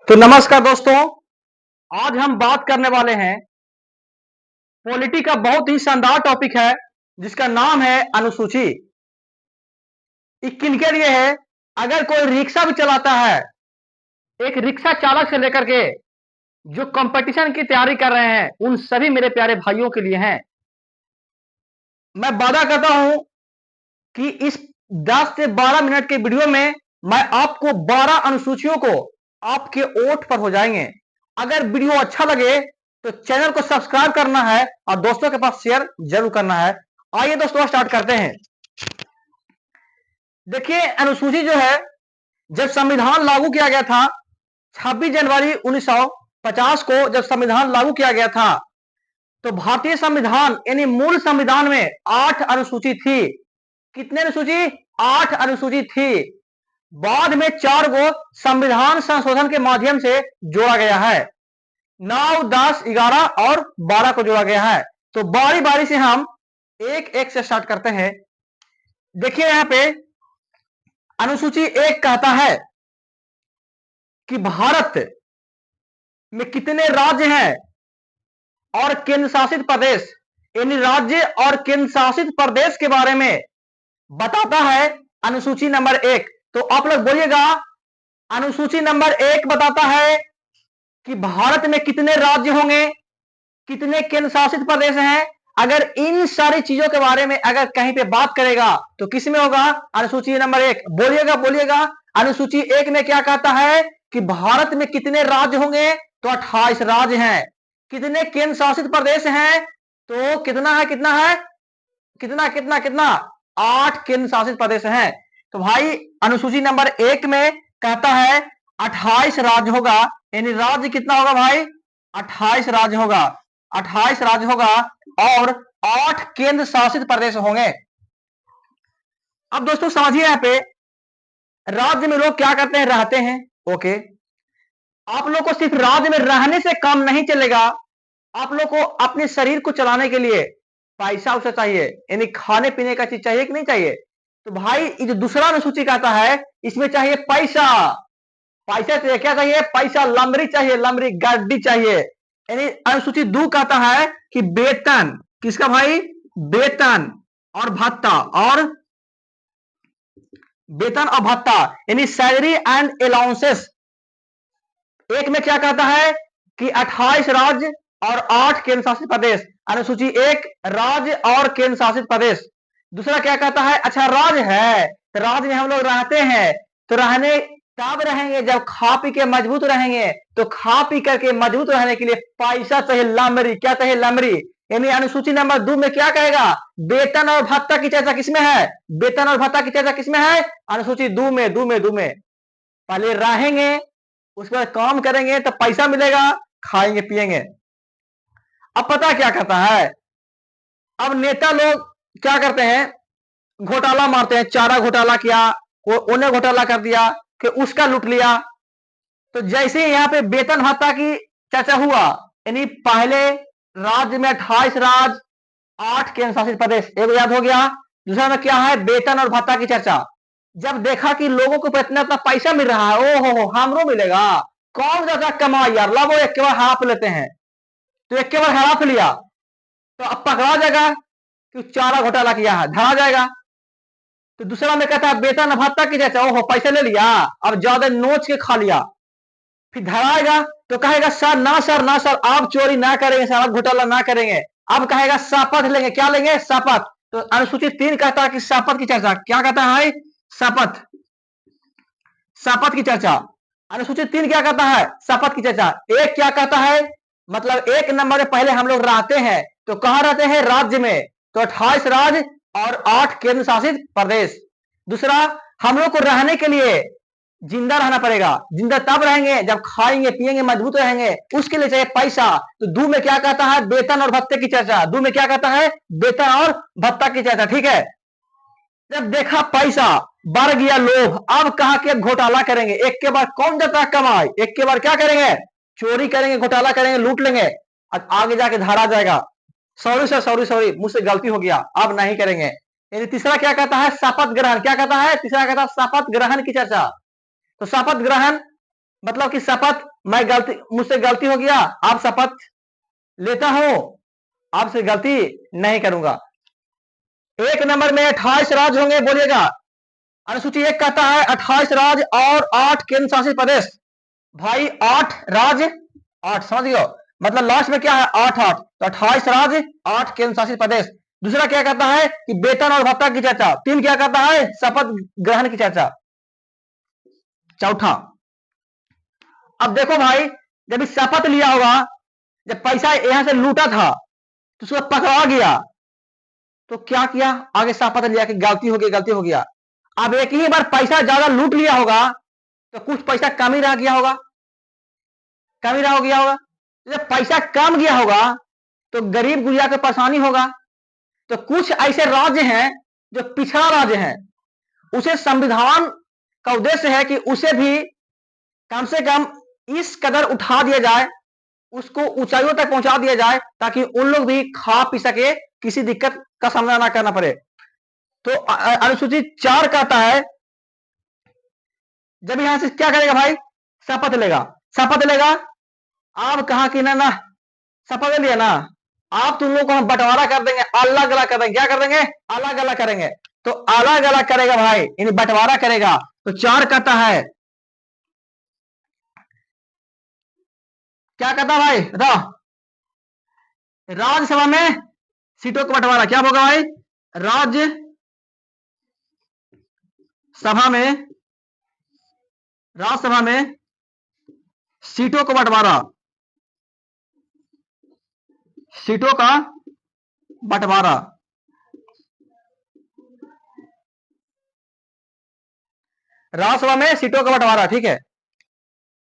तो नमस्कार दोस्तों, आज हम बात करने वाले हैं पॉलिटी का बहुत ही शानदार टॉपिक है जिसका नाम है अनुसूची। ये किनके लिए है? अगर कोई रिक्शा भी चलाता है, एक रिक्शा चालक से लेकर के जो कंपटीशन की तैयारी कर रहे हैं, उन सभी मेरे प्यारे भाइयों के लिए हैं। मैं वादा करता हूं कि इस 10 से 12 मिनट के वीडियो में मैं आपको 12 अनुसूचियों को आपके ओठ पर हो जाएंगे। अगर वीडियो अच्छा लगे तो चैनल को सब्सक्राइब करना है और दोस्तों के पास शेयर जरूर करना है। आइए दोस्तों स्टार्ट करते हैं। देखिए, अनुसूची जो है, जब संविधान लागू किया गया था 26 जनवरी 1950 को, जब संविधान लागू किया गया था तो भारतीय संविधान यानी मूल संविधान में 8 अनुसूची थी। कितने अनुसूची? 8 अनुसूची थी। बाद में 4 को संविधान संशोधन के माध्यम से जोड़ा गया है। 9, 10, 11 और 12 को जोड़ा गया है। तो बारी बारी से हम एक एक से स्टार्ट करते हैं। देखिए, यहां पे अनुसूची 1 कहता है कि भारत में कितने राज्य हैं और केंद्र शासित प्रदेश, यानी राज्य और केंद्र शासित प्रदेश के बारे में बताता है अनुसूची नंबर 1। तो आप लोग बोलिएगा, अनुसूची नंबर 1 बताता है कि भारत में कितने राज्य होंगे, कितने केंद्र शासित प्रदेश हैं। अगर इन सारी चीजों के बारे में अगर कहीं पे बात करेगा तो किस में होगा? अनुसूची नंबर 1। बोलिएगा बोलिएगा, अनुसूची 1 में क्या कहता है कि भारत में कितने राज्य होंगे? तो 28 राज्य हैं। कितने केंद्र शासित प्रदेश हैं? तो कितना है, कितना है, कितना कितना कितना 8 केंद्र शासित प्रदेश हैं। तो भाई अनुसूची नंबर 1 में कहता है 28 राज्य होगा, यानी राज्य कितना होगा भाई? 28 राज्य होगा, 28 राज्य होगा और 8 केंद्र शासित प्रदेश होंगे। अब दोस्तों समझिए, यहां पे राज्य में लोग क्या करते हैं? रहते हैं। ओके, आप लोग को सिर्फ राज्य में रहने से काम नहीं चलेगा, आप लोग को अपने शरीर को चलाने के लिए पैसा उसे चाहिए, यानी खाने पीने का चीज चाहिए कि नहीं चाहिए? तो भाई ये जो दूसरा अनुसूची कहता है, इसमें चाहिए पैसा। पैसा चाहिए, क्या चाहिए? पैसा, लमरी चाहिए, लमरी गाड़ी चाहिए। यानी अनुसूची 2 कहता है कि वेतन, किसका भाई? वेतन और भत्ता, और वेतन और भत्ता यानी सैलरी एंड अलाउंसेस। एक में क्या कहता है कि 28 राज्य और 8 केंद्र शासित प्रदेश। अनुसूची 1 राज्य और केंद्र शासित प्रदेश। दूसरा क्या कहता है? अच्छा, राज्य है तो राज्य में हम लोग रहते हैं, तो रहने कब रहेंगे? जब खा पी के मजबूत रहेंगे। तो खा पी करके मजबूत रहने के लिए पैसा चाहिए, लामरी। क्या चाहिए? लामरी। यानी अनुसूची नंबर 2 में क्या कहेगा? वेतन और भत्ता की चर्चा किसमें है? वेतन और भत्ता की चर्चा किसमें है? अनुसूची 2 में, 2 में, 2 में। पहले रहेंगे, उसके बाद काम करेंगे तो पैसा मिलेगा, खाएंगे पिएंगे। अब पता क्या कहता है? अब नेता लोग क्या करते हैं? घोटाला मारते हैं। चारा घोटाला किया, उन्हें घोटाला कर दिया, कि उसका लूट लिया। तो जैसे यहाँ पे वेतन भत्ता की चर्चा हुआ, यानी पहले राज्य में 28 राज्य, 8 केंद्र शासित प्रदेश, एक याद हो गया। दूसरा में क्या है? वेतन और भत्ता की चर्चा। जब देखा कि लोगों को इतना इतना पैसा मिल रहा है, ओ हो हमरो मिलेगा, कौन ज्यादा कमाई यार, ला वो एक के बार हड़प लेते हैं। तो एक के बार हड़प लिया तो अब पकड़ा जाएगा कि चारा घोटाला किया है, धरा जाएगा। तो दूसरा में कहता है वेतन भत्ता की चर्चा, ओहो पैसे ले लिया, अब ज्यादा नोच के खा लिया, फिर धराएगा तो कहेगा सर ना, सर ना, सर आप चोरी ना करेंगे, सर आप घोटाला ना करेंगे। अब कहेगा शपथ लेंगे। क्या लेंगे? शपथ। तो अनुसूचित 3 कहता है कि शपथ की चर्चा। क्या कहता है? शपथ, शपथ की चर्चा। अनुसूचित 3 क्या कहता है? शपथ की चर्चा। एक क्या कहता है? मतलब 1 नंबर में पहले हम लोग रहते हैं, तो कहां रहते हैं? राज्य में। तो 28 राज्य और 8 केंद्र शासित प्रदेश। दूसरा, हम लोग को रहने के लिए जिंदा रहना पड़ेगा। जिंदा तब रहेंगे जब खाएंगे पिएंगे मजबूत रहेंगे, उसके लिए चाहिए पैसा। तो 2 में क्या कहता है? वेतन और भत्ते की चर्चा। 2 में क्या कहता है? वेतन और भत्ता की चर्चा। ठीक है, जब देखा पैसा, बढ़ गया लोभ, अब कहा कि घोटाला करेंगे। एक के बाद कौन जाता है कमाई? एक के बाद क्या करेंगे? चोरी करेंगे, घोटाला करेंगे, लूट लेंगे। अब आगे जाके धारा जाएगा, सॉरी सर, सॉरी सॉरी मुझसे गलती हो गया, अब नहीं करेंगे। यानी तीसरा क्या कहता है? शपथ ग्रहण। क्या कहता है? तीसरा कहता है शपथ ग्रहण की चर्चा। तो शपथ ग्रहण मतलब कि शपथ, मुझसे गलती हो गया, आप शपथ लेता हूं आपसे गलती नहीं करूंगा। एक नंबर में 28 राज्य होंगे, बोलिएगा। अनुसूची एक कहता है 28 राज्य और 8 केंद्र शासित प्रदेश। भाई 8 राज्य, 8 समझ गए, मतलब लास्ट में क्या है 8 8, तो 28 राज्य 8 केंद्र शासित प्रदेश। दूसरा क्या कहता है कि वेतन और भत्ता की चर्चा। 3 क्या कहता है शपथ ग्रहण की चर्चा। चौथा, अब देखो भाई, जब इस शपथ लिया होगा, जब पैसा यहां से लूटा था तो उसको पकड़ा गया, तो क्या किया, आगे शपथ लिया कि गलती हो गई, गलती हो गया। अब एक ही बार पैसा ज्यादा लूट लिया होगा तो कुछ पैसा कम ही रह गया होगा, कम ही रह गया होगा। जब पैसा कम गया होगा तो गरीब गुरिया को परेशानी होगा। तो कुछ ऐसे राज्य हैं जो पिछड़ा राज्य हैं, उसे संविधान का उद्देश्य है कि उसे भी कम से कम इस कदर उठा दिया जाए, उसको ऊंचाइयों तक पहुंचा दिया जाए, ताकि उन लोग भी खा पी सके, किसी दिक्कत का सामना ना करना पड़े। तो अनुसूची 4 कहता है, जब यहां से क्या करेगा भाई, शपथ लेगा, शपथ लेगा। आप कहा कि ना ना, शपथ लिया ना, आप तुम लोग को हम बंटवारा कर देंगे, अलग अलग कर देंगे। क्या कर देंगे, अलग अलग करेंगे। तो अलग अलग करेगा भाई, यानी बंटवारा करेगा। तो 4 कहता है, क्या कहता भाई बताओ, राज्यसभा में सीटों का बंटवारा क्या होगा भाई, राज्य सभा में, राज्यसभा में सीटों का बंटवारा, सीटों का बंटवारा। राज्यसभा में सीटों का बंटवारा, ठीक है।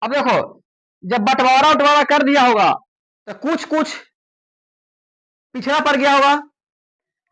अब देखो, जब बंटवारा कर दिया होगा तो कुछ कुछ पिछड़ा पड़ गया होगा।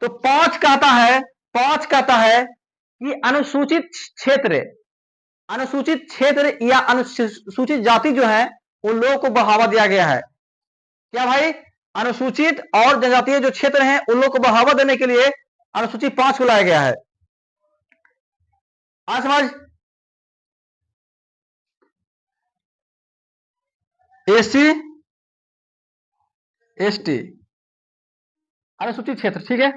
तो 5 कहता है, 5 कहता है कि अनुसूचित क्षेत्र, अनुसूचित क्षेत्र या अनुसूचित जाति जो है उन लोगों को बढ़ावा दिया गया है। क्या भाई, अनुसूचित और जनजातीय जो क्षेत्र हैं उन लोगों को बढ़ावा देने के लिए अनुसूची 5 को लाया गया है। आज समझ, एससी एसटी अनुसूचित क्षेत्र, ठीक है।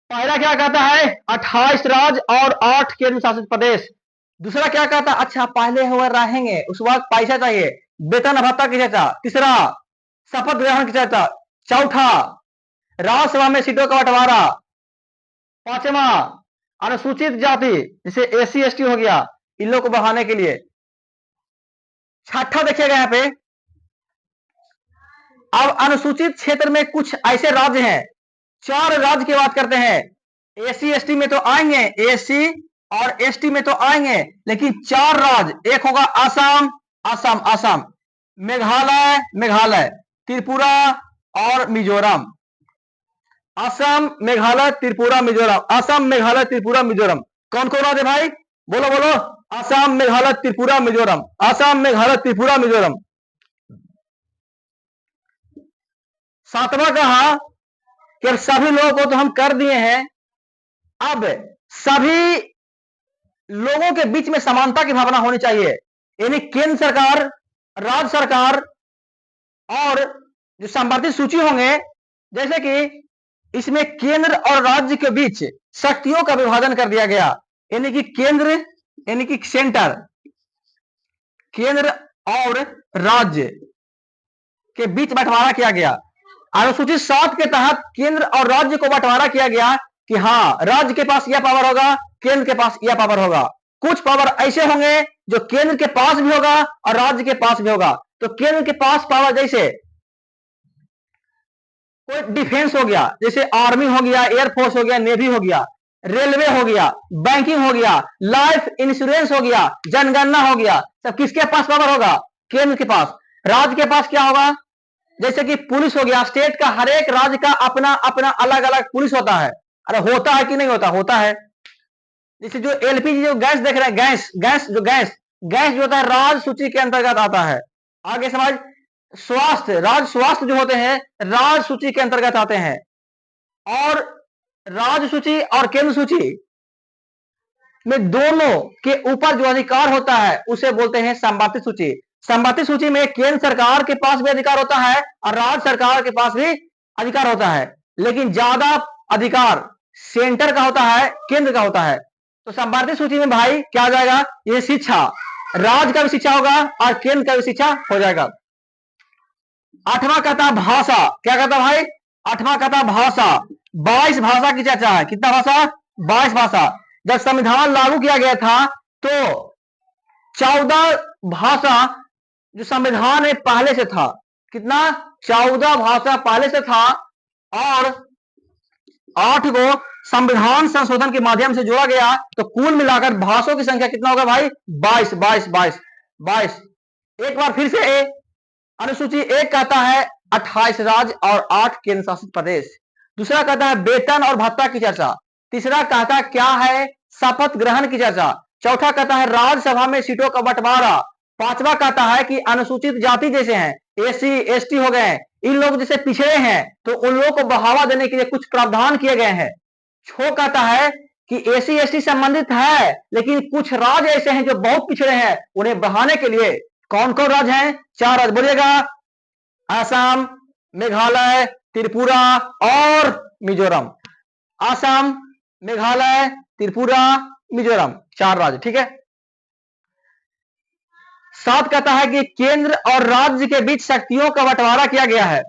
पहला क्या कहता है 28 राज्य और 8 केंद्र शासित प्रदेश। दूसरा क्या कहता है, अच्छा पहले हुए रहेंगे, उसके बाद पैसा चाहिए, वेतन भत्ता की चर्चा। तीसरा, शपथ ग्रहण की चर्चा। चौथा, राज्यसभा में सीटों का बंटवारा। पांचवा, अनुसूचित जाति जैसे एससी एसटी हो गया, इन लोग को बढ़ाने के लिए। छठा देखिएगा यहाँ पे, अब अनुसूचित क्षेत्र में कुछ ऐसे राज्य हैं, 4 राज्य की बात करते हैं। एससी एसटी में तो आएंगे, एससी और एसटी में तो आएंगे, लेकिन 4 राज्य, एक होगा असम, असम असम, मेघालय मेघालय, त्रिपुरा और मिजोरम। असम मेघालय त्रिपुरा मिजोरम, असम मेघालय त्रिपुरा मिजोरम। कौन कौन राज्य भाई, बोलो बोलो, असम मेघालय त्रिपुरा मिजोरम, असम मेघालय त्रिपुरा मिजोरम। 7वां कहा कि सभी लोगों को तो हम कर दिए हैं, अब सभी लोगों के बीच में समानता की भावना होनी चाहिए। यानी केंद्र सरकार, राज्य सरकार और जो संवर्धित सूची होंगे, जैसे कि इसमें केंद्र और राज्य के बीच शक्तियों का विभाजन कर दिया गया। यानी कि केंद्र, यानी कि सेंटर, केंद्र और राज्य के बीच बंटवारा किया गया। अनुसूचित 7 के तहत केंद्र और राज्य को बंटवारा किया गया कि हाँ, राज्य के पास यह पावर होगा, केंद्र के पास यह पावर होगा। कुछ पावर ऐसे होंगे जो केंद्र के पास भी होगा और राज्य के पास भी होगा। तो केंद्र के पास पावर, जैसे कोई डिफेंस हो गया, जैसे आर्मी हो गया, एयरफोर्स हो गया, नेवी हो गया, रेलवे हो गया, बैंकिंग हो गया, लाइफ इंश्योरेंस हो गया, जनगणना हो गया, सब किसके पास पावर होगा, केंद्र के पास। राज्य के पास क्या होगा, जैसे कि पुलिस हो गया, स्टेट का हर एक राज्य का अपना अपना अलग अलग पुलिस होता है। अरे होता है कि नहीं होता, होता है। जैसे जो एलपीजी जो गैस देख रहे हैं, गैस गैस जो गैस गैस जो होता है राज्य सूची के अंतर्गत आता है। आगे समझ, स्वास्थ्य, राज्य स्वास्थ्य जो होते हैं राज्य सूची के अंतर्गत आते हैं। और राज्य सूची और केंद्र सूची, में दोनों के ऊपर जो अधिकार होता है उसे बोलते हैं संपादित सूची। संपादित सूची में केंद्र सरकार के पास भी अधिकार होता है और राज्य सरकार के पास भी अधिकार होता है, लेकिन ज्यादा अधिकार सेंटर का होता है, केंद्र का होता है। तो संपादित सूची में भाई क्या आ जाएगा, ये शिक्षा, राज्य का भी शिक्षा होगा और केंद्र का भी शिक्षा हो जाएगा। आठवां कहता है भाषा, क्या कहता है भाई, आठवां कहता है भाषा। 22 भाषा की चर्चा है, कितना भाषा, 22 भाषा। जब संविधान लागू किया गया था तो 14 भाषा जो संविधान में पहले से था, कितना, 14 भाषा पहले से था और 8 को संविधान संशोधन के माध्यम से जोड़ा गया, तो कुल मिलाकर भाषाओं की संख्या कितना होगा भाई, 22 22 22 22। एक बार फिर से अनुसूची एक कहता है 28 राज्य और 8 केंद्र शासित प्रदेश। दूसरा कहता है वेतन और भत्ता की चर्चा। तीसरा कहता है क्या है, शपथ ग्रहण की चर्चा। चौथा कहता है राज्यसभा में सीटों का बंटवारा। पांचवा कहता है कि अनुसूचित जाति जैसे हैं, एससी एसटी हो गए, इन लोग जैसे पिछड़े हैं तो उन लोगों को बढ़ावा देने के लिए कुछ प्रावधान किए गए हैं। छो कहता है कि एससी एसटी संबंधित है लेकिन कुछ राज्य ऐसे हैं जो बहुत पिछड़े हैं, उन्हें बढ़ाने के लिए कौन कौन राज्य हैं, 4 राज्य बोलिएगा, असम, मेघालय, त्रिपुरा और मिजोरम। असम, मेघालय, त्रिपुरा, मिजोरम, 4 राज्य, ठीक है। 7 कहता है कि केंद्र और राज्य के बीच शक्तियों का बंटवारा किया गया है।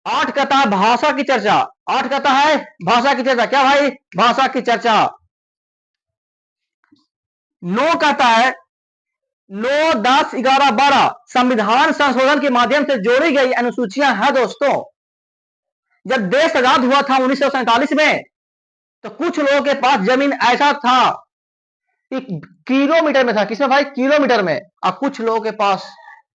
8 कहता है भाषा की चर्चा। 8 कहता है भाषा की चर्चा, क्या भाई, भाषा की चर्चा। 9 कहता है, 9, 10, 11, 12 संविधान संशोधन के माध्यम से जोड़ी गई अनुसूचियां हैं दोस्तों। जब देश आजाद हुआ था 1947 में तो कुछ लोगों के पास जमीन ऐसा था कि किलोमीटर में था, किसमें भाई, किलोमीटर में, और कुछ लोगों के पास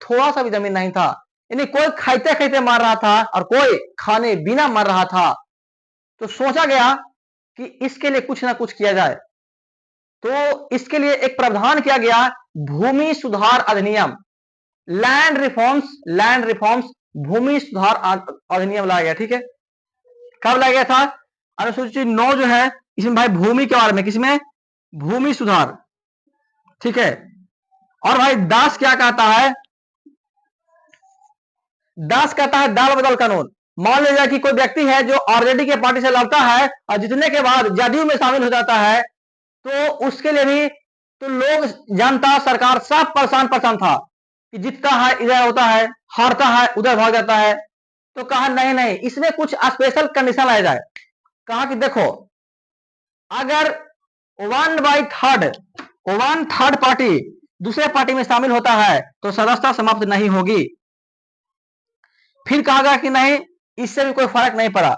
थोड़ा सा भी जमीन नहीं था, यानी कोई खाते खाते मर रहा था और कोई खाने बिना मर रहा था। तो सोचा गया कि इसके लिए कुछ ना कुछ किया जाए, तो इसके लिए एक प्रावधान किया गया, भूमि सुधार अधिनियम, लैंड रिफॉर्म्स, लैंड रिफॉर्म्स, भूमि सुधार अधिनियम लाया गया, ठीक है। कब लाया गया था, अनुसूची 9 जो है इसमें भाई भूमि के बारे में, किसमें, भूमि सुधार, ठीक है। और भाई 10 क्या कहता है, 10 कहता है दल बदल कानून। मान लीजिए कि कोई व्यक्ति है जो आरजेडी के पार्टी से लड़ता है और जीतने के बाद जदयू में शामिल हो जाता है, तो उसके लिए भी तो लोग, जनता, सरकार सब परेशान था कि जीतता है इधर होता है, हारता है उधर भाग जाता है। तो कहा नहीं नहीं, इसमें कुछ स्पेशल कंडीशन लाया जाए। कहा कि देखो, अगर 1/3 पार्टी दूसरे पार्टी में शामिल होता है तो सदस्यता समाप्त नहीं होगी। फिर कहा गया कि नहीं, इससे भी कोई फर्क नहीं पड़ा।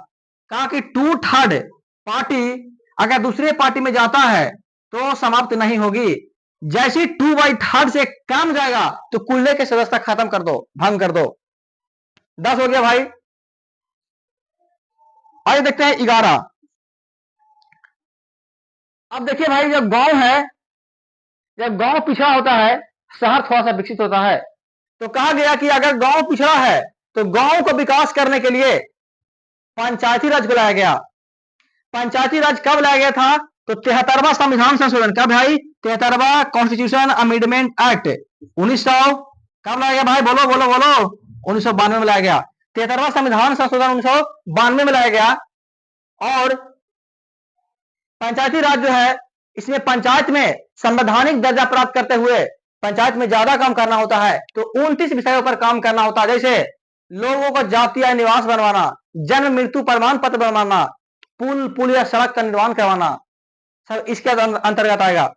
कहा कि 2/3 पार्टी अगर दूसरे पार्टी में जाता है तो समाप्त नहीं होगी। जैसे 2/3 से कम जाएगा तो कुल्ले के सदस्यता खत्म कर दो, भंग कर दो। 10 हो गया भाई। आइए देखते हैं 11। अब देखिए भाई, जब गांव है, जब गांव पिछड़ा होता है, शहर थोड़ा सा विकसित होता है। तो कहा गया कि अगर गांव पिछड़ा है तो गांव को विकास करने के लिए पंचायती राज को लाया गया। पंचायती राज कब लाया गया था, तो 73वां संविधान संशोधन, कब भाई, 73वां कॉन्स्टिट्यूशन अमेंडमेंट एक्ट 1900, कब लाया गया भाई, बोलो बोलो बोलो, 1992 में लाया गया। 73वां संविधान संशोधन 1992 में लाया गया। और पंचायती राज जो है, इसमें पंचायत में संवैधानिक दर्जा प्राप्त करते हुए पंचायत में ज्यादा काम करना होता है, तो 29 विषयों पर काम करना होता है, जैसे लोगों को जातीय निवास बनवाना, जन्म मृत्यु प्रमाण पत्र बनवाना, पुल या सड़क का निर्माण करवाना, सब इसके अंतर्गत आएगा।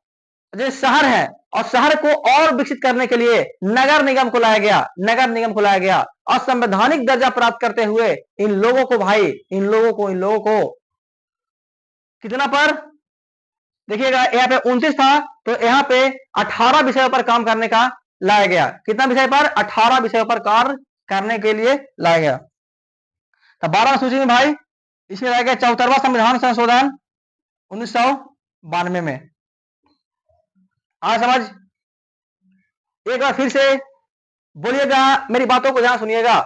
जैसे शहर है, और शहर को और विकसित करने के लिए नगर निगम को लाया गया, नगर निगम को लाया गया। और संवैधानिक दर्जा प्राप्त करते हुए इन लोगों को भाई, इन लोगों को कितना पर, देखिएगा यहाँ पे 29 था, तो यहाँ पे 18 विषयों पर काम करने का लाया गया। कितना विषय पर, 18 विषयों पर कार्य करने के लिए लाया गया। तो 12 सूची में भाई इसमें लाया गया 74वां संविधान संशोधन 1992 में। आज समझ, एक बार फिर से बोलिएगा, मेरी बातों को ध्यान सुनिएगा।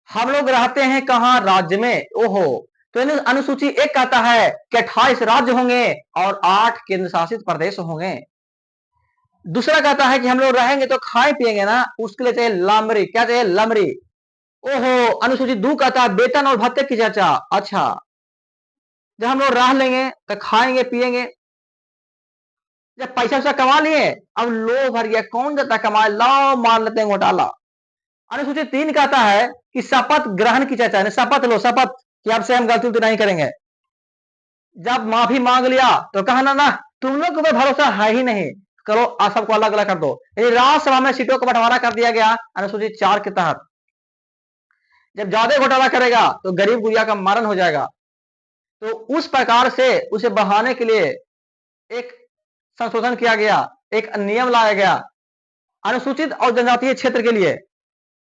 हम लोग रहते हैं कहां, राज्य में। ओहो, तो अनुसूची 1 कहता है कि 28 राज्य होंगे और 8 केंद्र शासित प्रदेश होंगे। दूसरा कहता है कि हम लोग रहेंगे तो खाए पिएंगे ना, उसके लिए चाहिए लामरी। क्या चाहिए? लमरी। ओहो, अनुसूची 2 कहता है वेतन और भत्ते की चर्चा। अच्छा, जब हम लोग रह लेंगे तो खाएंगे पिएंगे, जब पैसा वैसा कमा लिए अब लो भर गया, कौन जाता कमाए, लाओ मार लेते हैं घोटाला। अनुसूचित 3 कहता है कि शपथ ग्रहण की चर्चा है, शपथ लो, शपथ कि अब से हम गलती नहीं करेंगे। जब माफी मांग लिया तो कहना ना तुम लोग को भरोसा है ही नहीं, करो सबको अलग अलग कर दो। राज्यसभा में सीटों का बंटवारा कर दिया गया अनुसूचित 4 के तहत। जब ज्यादा घोटाला करेगा तो गरीब गुरिया का मरण हो जाएगा, तो उस प्रकार से उसे बढ़ाने के लिए एक संशोधन किया गया, एक नियम लाया गया अनुसूचित और जनजातीय क्षेत्र के लिए।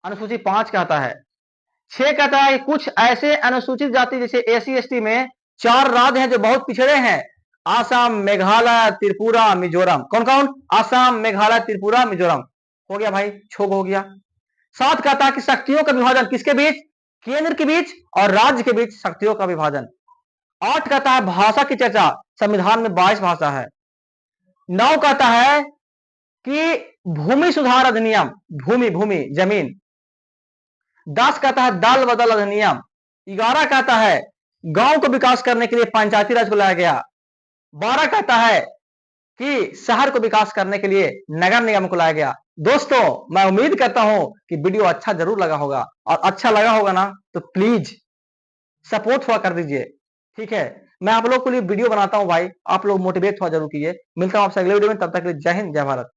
अनुसूची 5 कहता है, 6 कहता है कि कुछ ऐसे अनुसूचित जाति जैसे एसी एसटी में 4 राज्य हैं जो बहुत पिछड़े हैं, आसाम, मेघालय, त्रिपुरा, मिजोरम। कौन कौन? आसाम, मेघालय, त्रिपुरा, मिजोरम। हो गया भाई, छोग हो गया। 7 कहता है कि शक्तियों का विभाजन किसके बीच? केंद्र के बीच और राज्य के बीच शक्तियों का विभाजन। 8 कहता है भाषा की चर्चा, संविधान में 22 भाषा है। 9 कहता है कि भूमि सुधार अधिनियम, भूमि भूमि जमीन। 10 कहता है दल बदल अधिनियम। 11 कहता है गांव को विकास करने के लिए पंचायती राज को लाया गया। 12 कहता है कि शहर को विकास करने के लिए नगर निगम को लाया गया। दोस्तों, मैं उम्मीद करता हूं कि वीडियो अच्छा जरूर लगा होगा, और अच्छा लगा होगा ना तो प्लीज सपोर्ट थोड़ा कर दीजिए, ठीक है। मैं आप लोग के लिए वीडियो बनाता हूं भाई, आप लोग मोटिवेट थोड़ा जरूर कीजिए। मिलता हूं आपसे अगले वीडियो में, तब तक के लिए जय हिंद, जय भारत।